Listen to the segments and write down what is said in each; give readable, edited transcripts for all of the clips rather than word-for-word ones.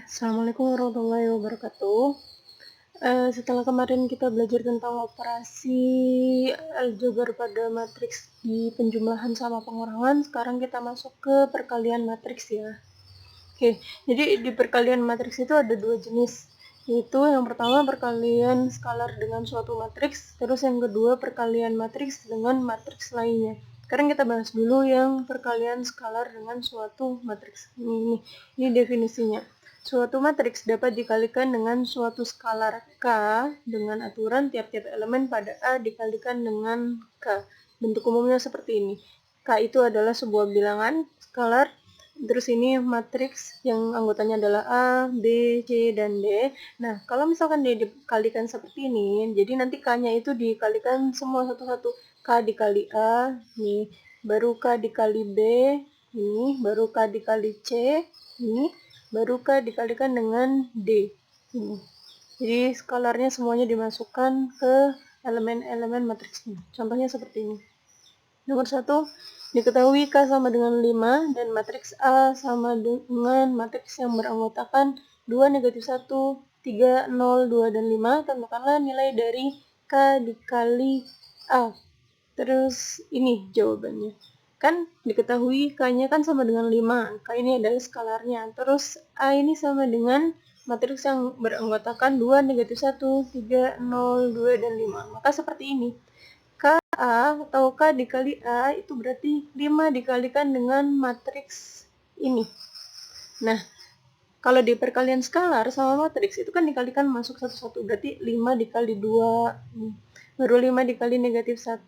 Assalamualaikum warahmatullahi wabarakatuh. Setelah kemarin kita belajar tentang operasi aljabar pada matriks di penjumlahan sama pengurangan, sekarang kita masuk ke perkalian matriks ya. Oke, jadi di perkalian matriks itu ada dua jenis, yaitu yang pertama perkalian skalar dengan suatu matriks, terus yang kedua perkalian matriks dengan matriks lainnya. Sekarang kita bahas dulu yang perkalian skalar dengan suatu matriks. Ini definisinya. Suatu matriks dapat dikalikan dengan suatu skalar K dengan aturan tiap-tiap elemen pada A dikalikan dengan K. Bentuk umumnya seperti ini. K itu adalah sebuah bilangan skalar. Terus ini matriks yang anggotanya adalah A, B, C, dan D. Nah, kalau misalkan dia dikalikan seperti ini, jadi nanti K-nya itu dikalikan semua satu-satu. K dikali A, ini, baru K dikali B, ini, baru K dikali C, ini, baru K dikalikan dengan D. Ini. Jadi skalarnya semuanya dimasukkan ke elemen-elemen matriksnya. Contohnya seperti ini. Nomor 1, diketahui K sama dengan 5 dan matriks A sama dengan matriks yang beranggotakan 2, negatif 1, 3, 0, 2, dan 5. Tentukanlah nilai dari K dikali A. Terus ini jawabannya. Kan diketahui K-nya kan sama dengan 5. K ini adalah skalarnya. Terus A ini sama dengan matriks yang beranggotakan 2, negatif 1, 3, 0, 2, dan 5. Maka seperti ini. K A atau K dikali A itu berarti 5 dikalikan dengan matriks ini. Nah, kalau di perkalian skalar sama matriks itu kan dikalikan masuk satu-satu. Berarti 5 dikali 2. Baru 5 dikali negatif 1.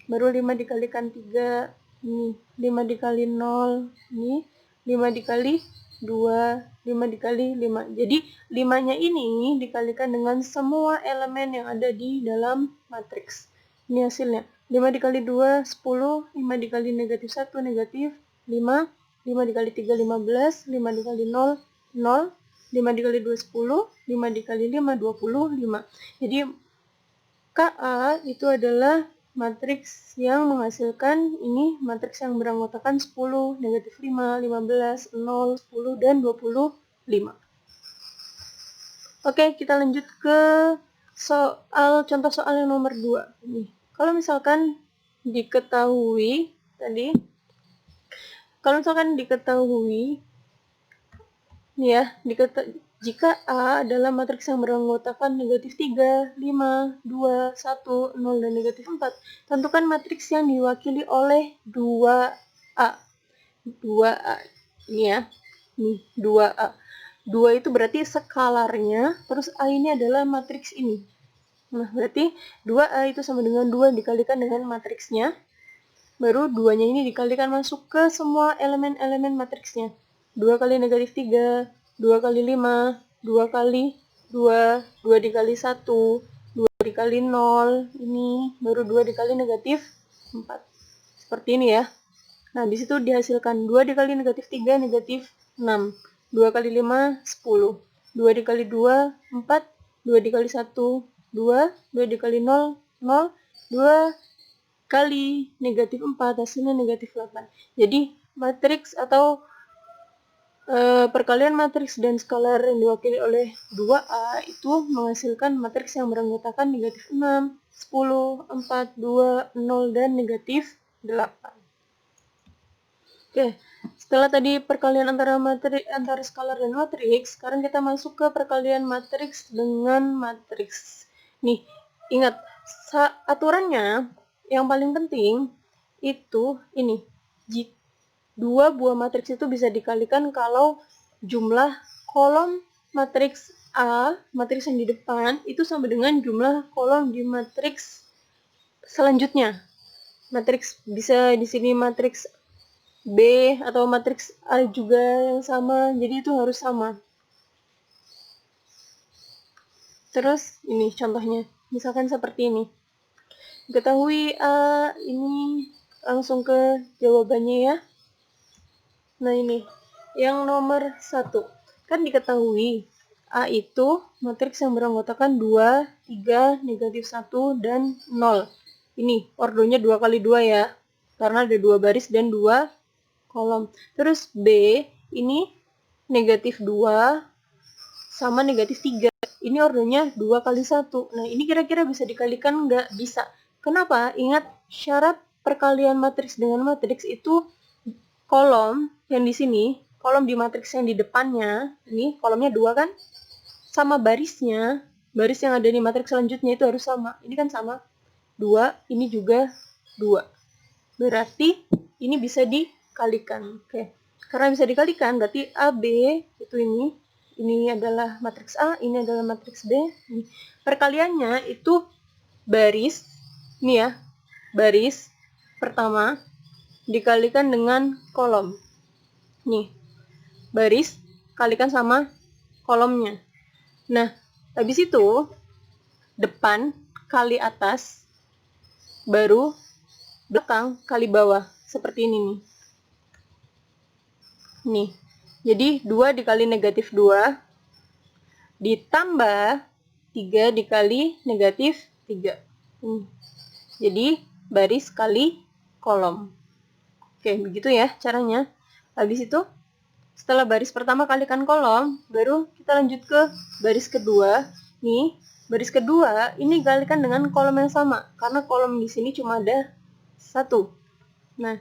Baru 5 dikalikan 3. Ini 5 dikali 0. Ini 5 dikali 2. 5 dikali 5. Jadi 5-nya ini dikalikan dengan semua elemen yang ada di dalam matriks. Ini hasilnya. 5 dikali 2, 10. 5 dikali negatif 1, negatif 5. 5 dikali 3, 15. 5 dikali 0, 0. 5 dikali 2, 10. 5 dikali 5, 25. Jadi KA itu adalah matriks yang menghasilkan ini matriks yang beranggotakan 10, negatif 5, 15, 0, 10, dan 25. Oke, kita lanjut ke contoh soal yang nomor 2. Nih, kalau misalkan diketahui tadi, nih ya, jika A adalah matriks yang beranggotakan negatif 3, 5, 2, 1, 0, dan negatif 4, tentukan matriks yang diwakili oleh 2A. 2A, ini ya, nih 2A. 2 itu berarti skalarnya, terus A ini adalah matriks ini. Nah, berarti 2A itu sama dengan 2 dikalikan dengan matriksnya, baru 2-nya ini dikalikan masuk ke semua elemen-elemen matriksnya. 2 kali negatif 3, 2 kali 5, 2 kali 2, 2 dikali 1, 2 dikali 0, ini, baru 2 dikali negatif 4. Seperti ini ya. Nah, di situ dihasilkan 2 dikali negatif 3, negatif 6. 2 kali 5, 10. 2 dikali 2, 4. 2 dikali 1, 2. 2 dikali 0, 0. 2 kali negatif 4, hasilnya negatif 8. Jadi, matriks atau perkalian matriks dan skalar yang diwakili oleh 2A itu menghasilkan matriks yang beranggotakan negatif 6, 10, 4, 2, 0, dan negatif 8. Oke, setelah tadi perkalian antara skalar dan matriks, sekarang kita masuk ke perkalian matriks dengan matriks. Nih, ingat, aturannya yang paling penting itu ini. Dua buah matriks itu bisa dikalikan kalau jumlah kolom matriks A, matriks yang di depan, itu sama dengan jumlah kolom di matriks selanjutnya. Matriks bisa di sini matriks B atau matriks A juga yang sama, jadi itu harus sama. Terus ini contohnya, misalkan seperti ini. Ketahui A, ini langsung ke jawabannya ya. Nah ini, yang nomor 1. Kan diketahui A itu matriks yang beranggotakan 2, 3, negatif 1, dan 0. Ini ordonya 2 kali 2 ya, karena ada 2 baris dan 2 kolom. Terus B ini negatif 2, sama negatif 3. Ini ordonya 2 kali 1. Nah, ini kira-kira bisa dikalikan nggak? Bisa. Kenapa? Ingat, syarat perkalian matriks dengan matriks itu kolom yang di sini, kolom di matriks yang di depannya, ini kolomnya 2 kan? Sama barisnya, baris yang ada di matriks selanjutnya itu harus sama. Ini kan sama. 2, ini juga 2. Berarti ini bisa dikalikan. Oke. Karena bisa dikalikan, berarti AB itu ini adalah matriks A, ini adalah matriks B. Perkaliannya itu baris, ini ya, baris pertama dikalikan dengan kolom. Nih, baris kalikan sama kolomnya. Nah, habis itu depan kali atas, baru belakang kali bawah. Seperti ini nih. Nih, jadi 2 dikali negatif 2 ditambah 3 dikali negatif 3. Jadi, baris kali kolom. Oke, begitu ya caranya. Habis itu, setelah baris pertama kalikan kolom, baru kita lanjut ke baris kedua. Nih, baris kedua ini kalikan dengan kolom yang sama, karena kolom di sini cuma ada 1. Nah,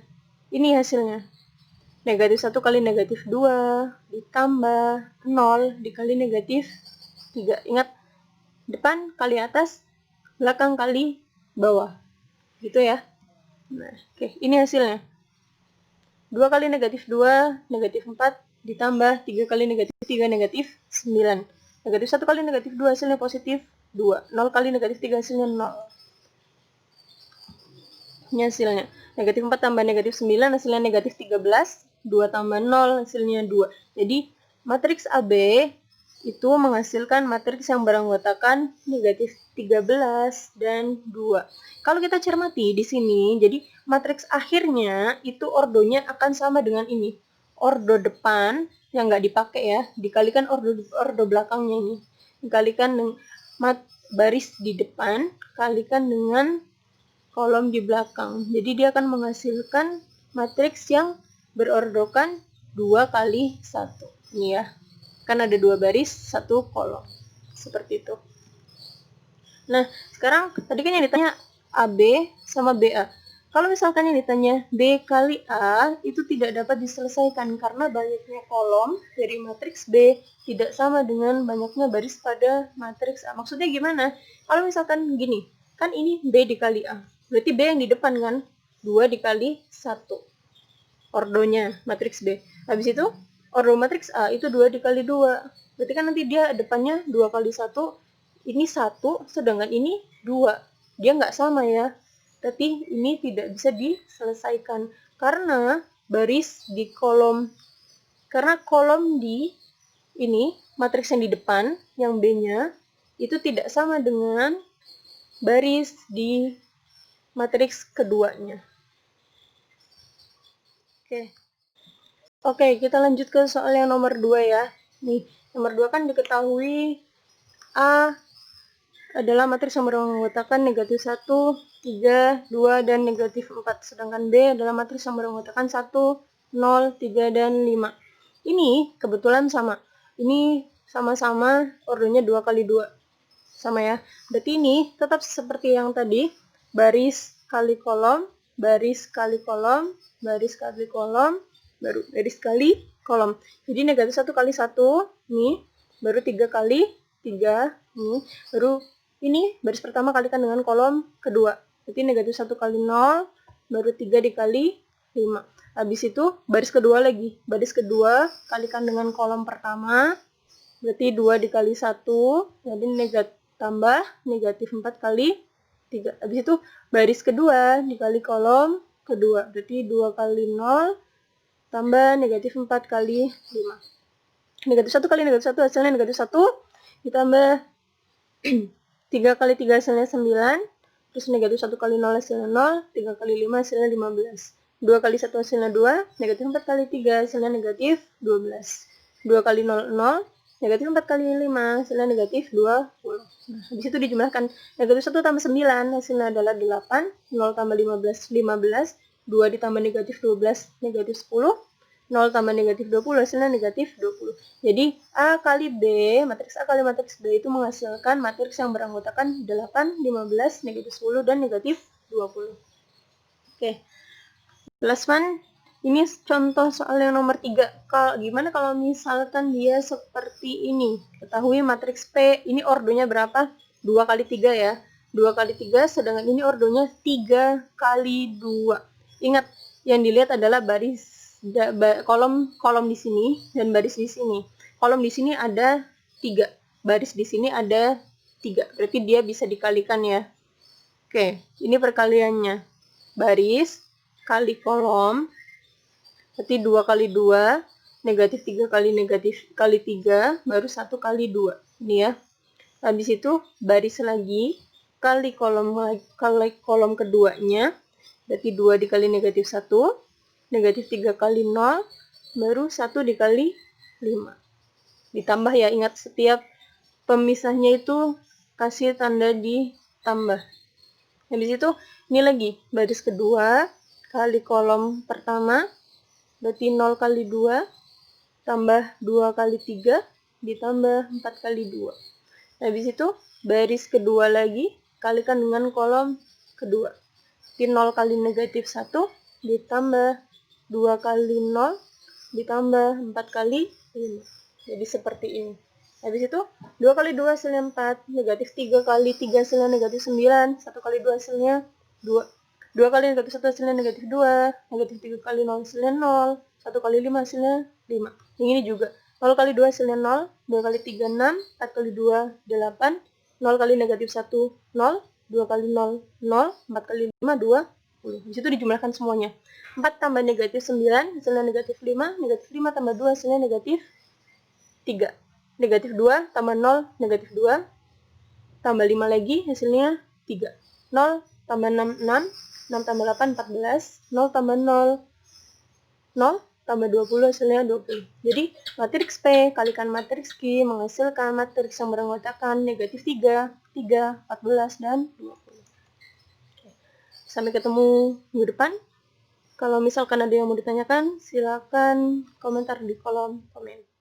ini hasilnya. Negatif 1 kali negatif 2 ditambah 0 dikali negatif 3. Ingat, depan kali atas, belakang kali bawah. Gitu ya. Nah, oke, ini hasilnya. 2 kali negatif 2, negatif 4, ditambah 3 kali negatif 3, negatif 9. Negatif 1 kali negatif 2 hasilnya positif 2. 0 kali negatif 3 hasilnya 0. Ini hasilnya. Negatif 4 tambah negatif 9 hasilnya negatif 13. 2 tambah 0 hasilnya 2. Jadi matriks AB itu menghasilkan matriks yang beranggotakan negatif 13 dan 2. Kalau kita cermati di sini, jadi matriks akhirnya itu ordonya akan sama dengan ini. Ordo depan yang nggak dipakai ya, dikalikan ordo belakangnya ini. Dikalikan dengan baris di depan, kalikan dengan kolom di belakang. Jadi dia akan menghasilkan matriks yang berordokan 2 kali 1. Ini ya. Kan ada 2 baris, 1 kolom. Seperti itu. Nah, sekarang tadi kan yang ditanya AB sama BA. Kalau misalkan yang ditanya B kali A, itu tidak dapat diselesaikan karena banyaknya kolom dari matriks B tidak sama dengan banyaknya baris pada matriks A. Maksudnya gimana? Kalau misalkan gini, kan ini B dikali A. Berarti B yang di depan kan? 2 dikali 1. Ordonya matriks B. Habis itu, ordo matriks A itu 2 dikali 2. Berarti kan nanti dia depannya 2 kali 1. Ini 1, sedangkan ini 2. Dia nggak sama ya. Tapi ini tidak bisa diselesaikan. Karena baris di kolom. Karena kolom di ini, matriks yang di depan, yang B-nya, itu tidak sama dengan baris di matriks keduanya. Oke, kita lanjut ke soal yang nomor 2 ya. Nih, nomor 2 kan diketahui A adalah matriks yang beranggotakan negatif 1, 3, 2, dan negatif 4. Sedangkan B adalah matriks yang beranggotakan 1, 0, 3, dan 5. Ini kebetulan sama. Ini sama-sama ordonya 2 kali 2. Sama ya. Berarti ini tetap seperti yang tadi. Baris kali kolom, baris kali kolom, baris kali kolom, baru baris kali kolom. Jadi negatif 1 kali 1, nih, baru 3 kali 3, nih, baru ini baris pertama kalikan dengan kolom kedua. Berarti negatif 1 kali 0, baru 3 dikali 5. Habis itu baris kedua lagi. Baris kedua kalikan dengan kolom pertama, berarti 2 dikali 1, jadi tambah negatif 4 kali 3. Habis itu baris kedua dikali kolom kedua, berarti 2 kali 0, tambah negatif 4 kali 5. Negatif 1 kali negatif 1 hasilnya negatif 1, ditambah 3 kali 3 hasilnya 9, terus negatif 1 kali 0 hasilnya 0, 3 kali 5 hasilnya 15. 2 kali 1 hasilnya 2, negatif 4 kali 3 hasilnya negatif 12. 2 kali 0, 0, negatif 4 kali 5 hasilnya negatif 20. Nah, habis itu dijumlahkan. Negatif 1 tambah 9 hasilnya adalah 8, 0 tambah 15, 15, 2 ditambah negatif 12, negatif 10, 0 tambah negatif 20 hasilnya negatif 20. Jadi A kali B, matriks A kali matriks B itu menghasilkan matriks yang beranggotakan 8, 15, negatif 10, dan negatif 20. Oke, last one. Ini contoh soal yang nomor 3. Gimana kalau misalkan dia seperti ini? Ketahui matriks P, ini ordonya berapa? 2 kali 3 ya. 2 kali 3, sedangkan ini ordonya 3 kali 2. Ingat, yang dilihat adalah kolom di sini dan baris di sini. Kolom di sini ada 3, baris di sini ada 3. Berarti dia bisa dikalikan ya. Oke, ini perkaliannya. Baris kali kolom, berarti 2 kali 2, negatif 3 kali negatif kali 3, baru 1 kali 2. Ini ya. Habis itu baris lagi kali kolom keduanya, berarti 2 dikali negatif 1, negatif 3 kali 0, baru 1 dikali 5. Ditambah ya, ingat setiap pemisahnya itu kasih tanda ditambah. Habis itu, ini lagi, baris kedua kali kolom pertama, berarti 0 kali 2, tambah 2 kali 3, ditambah 4 kali 2. Habis itu, baris kedua lagi, kalikan dengan kolom kedua. Jadi 0 kali negatif 1, ditambah 2 kali 0, ditambah 4 kali 5. Jadi seperti ini. Habis itu, 2 kali 2 hasilnya 4, negatif 3 kali 3 hasilnya negatif 9, 1 kali 2 hasilnya 2. 2 kali negatif 1 hasilnya negatif 2, negatif 3 kali 0 hasilnya 0, 1 kali 5 hasilnya 5. Yang ini juga, 0 kali 2 hasilnya 0, 2 kali 3 6, 4 kali 2 8, 0 kali negatif 1 0, 2 kali 0 0, 4 kali 5 2, 10. Di situ dijumlahkan semuanya. 4 tambah negatif 9, hasilnya negatif 5, negatif 5 tambah 2 hasilnya negatif 3. Negatif 2 tambah 0, negatif 2, tambah 5 lagi, hasilnya 3. 0 tambah 6, 6, 6 tambah 8, 14, 0 tambah 0, 0 tambah 20, hasilnya 20. Jadi, matriks P kalikan matriks Q menghasilkan matriks yang beranggotakan negatif 3, 3, 14, dan 20. Sampai ketemu minggu depan. Kalau misalkan ada yang mau ditanyakan, silakan komentar di kolom komen.